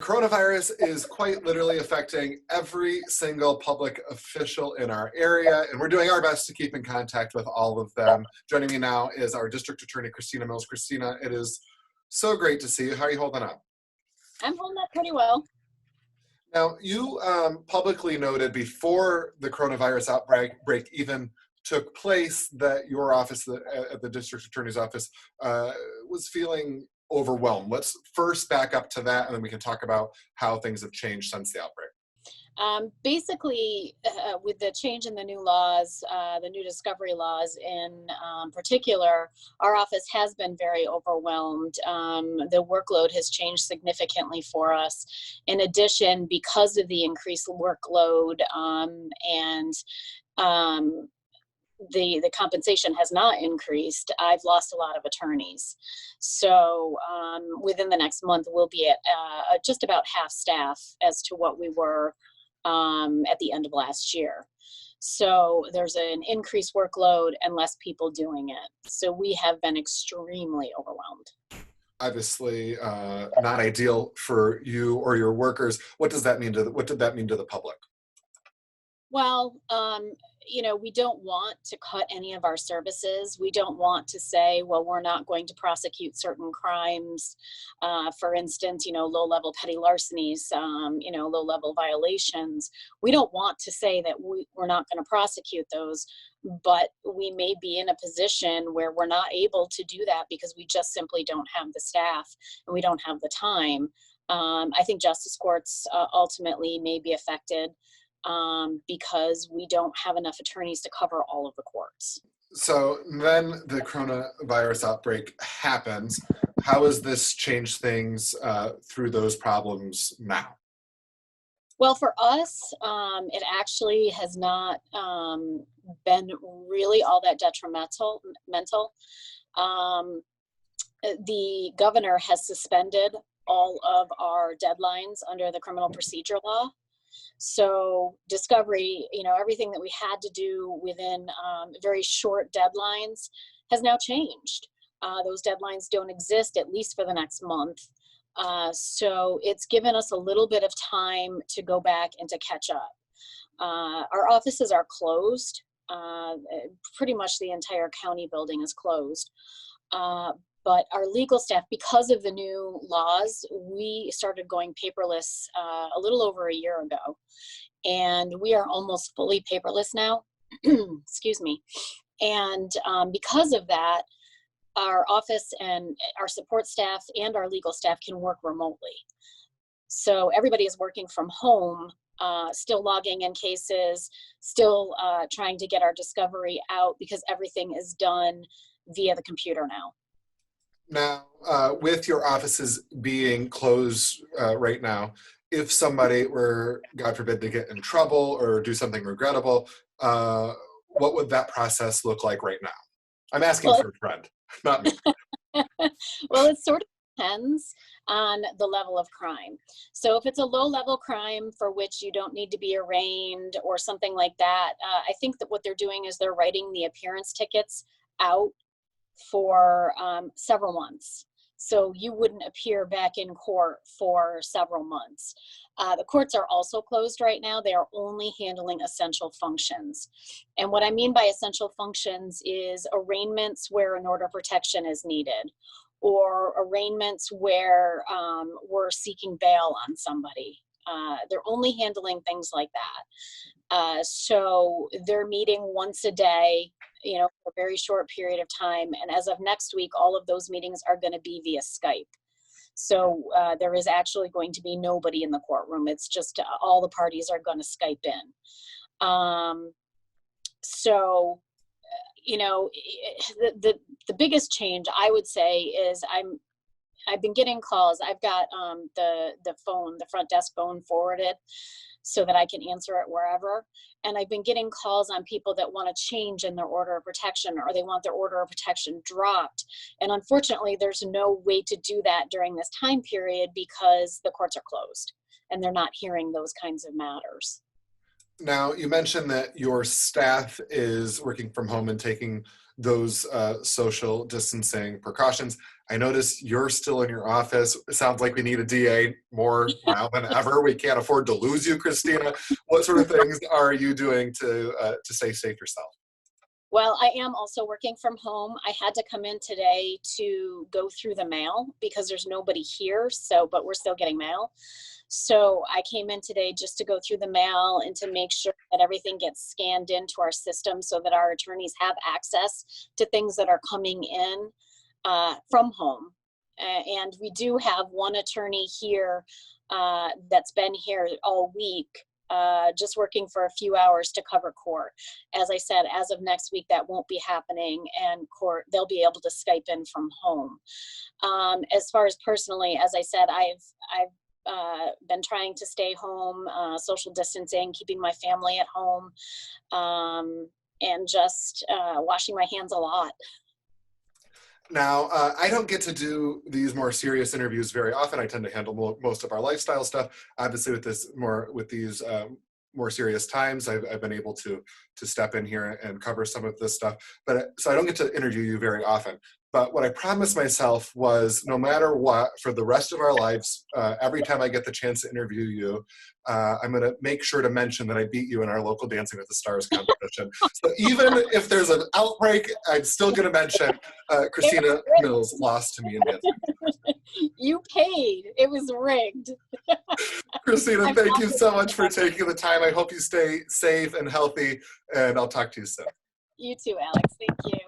Coronavirus is quite literally affecting every single public official in our area, and we're doing our best to keep in contact with all of them. Joining me now is our District Attorney, Krystina. Krystina, it is so great to see you. How are you holding up? I'm holding up pretty well. Now, you publicly noted before the coronavirus outbreak even took place that your office, at the District Attorney's office, was feeling overwhelmed. Let's first back up to that, and then we can talk about how things have changed since the outbreak. Basically, with the change in the new laws, the new discovery laws in particular, our office has been very overwhelmed. The workload has changed significantly for us. In addition, because of the increased workload and the compensation has not increased, I've lost a lot of attorneys. So within the next month, we'll be at just about half staff as to what we were at the end of last year. So there's an increased workload and less people doing it. So we have been extremely overwhelmed. Obviously, not ideal for you or your workers. What did that mean to the public? Well, we don't want to cut any of our services. We don't want to say, well, we're not going to prosecute certain crimes. For instance, low-level petty larcenies, low-level violations. We don't want to say that we're not going to prosecute those, but we may be in a position where we're not able to do that because we just simply don't have the staff and we don't have the time. I think justice courts ultimately may be affected because we don't have enough attorneys to cover all of the courts. So then the coronavirus outbreak happens. How has this changed things through those problems now? Well, for us, it actually has not been really all that detrimental. The governor has suspended all of our deadlines under the criminal procedure law. So discovery, everything that we had to do within very short deadlines has now changed. Those deadlines don't exist, at least for the next month. So it's given us a little bit of time to go back and to catch up. Our offices are closed. Pretty much the entire county building is closed. But our legal staff, because of the new laws, we started going paperless a little over a year ago. And we are almost fully paperless now. Excuse me. And because of that, our office and our support staff and our legal staff can work remotely. So everybody is working from home, still logging in cases, still trying to get our discovery out because everything is done via the computer now. Now, with your offices being closed right now, if somebody were, God forbid, to get in trouble or do something regrettable, what would that process look like right now? I'm asking for a friend, not me. Well, it sort of depends on the level of crime. So if it's a low-level crime for which you don't need to be arraigned or something like that, I think that what they're doing is they're writing the appearance tickets out for several months. So you wouldn't appear back in court for several months. The courts are also closed right now. They are only handling essential functions. And what I mean by essential functions is arraignments where an order of protection is needed, or arraignments where we're seeking bail on somebody. They're only handling things like that. So they're meeting once a day, for a very short period of time. And as of next week, all of those meetings are going to be via Skype. So there is actually going to be nobody in the courtroom. It's just all the parties are going to Skype in. The biggest change I would say is I've been getting calls. I've got the front desk phone forwarded so that I can answer it wherever. And I've been getting calls on people that want to change in their order of protection, or they want their order of protection dropped. And unfortunately, there's no way to do that during this time period because the courts are closed and they're not hearing those kinds of matters. Now, you mentioned that your staff is working from home and taking those social distancing precautions. I notice you're still in your office. It sounds like we need a DA more now than ever. We can't afford to lose you, Krystina. What sort of things are you doing to stay safe yourself? Well, I am also working from home. I had to come in today to go through the mail because there's nobody here. So, but we're still getting mail. So I came in today just to go through the mail and to make sure that everything gets scanned into our system so that our attorneys have access to things that are coming in from home. And we do have one attorney here that's been here all week, just working for a few hours to cover court. As I said, as of next week, that won't be happening, and court, they'll be able to Skype in from home. As far as personally, as I said, I've been trying to stay home, social distancing, keeping my family at home, and just washing my hands a lot. Now, I don't get to do these more serious interviews very often. I tend to handle most of our lifestyle stuff. Obviously, with these more serious times, I've been able to step in here and cover some of this stuff. But so I don't get to interview you very often. But what I promised myself was, no matter what, for the rest of our lives, every time I get the chance to interview you, I'm going to make sure to mention that I beat you in our local Dancing with the Stars competition. So even if there's an outbreak, I'm still going to mention Krystina Mills lost to me in Dancing with the Stars. You paid. It was rigged. Krystina, thank you so much for taking the time. I hope you stay safe and healthy, and I'll talk to you soon. You too, Alex. Thank you.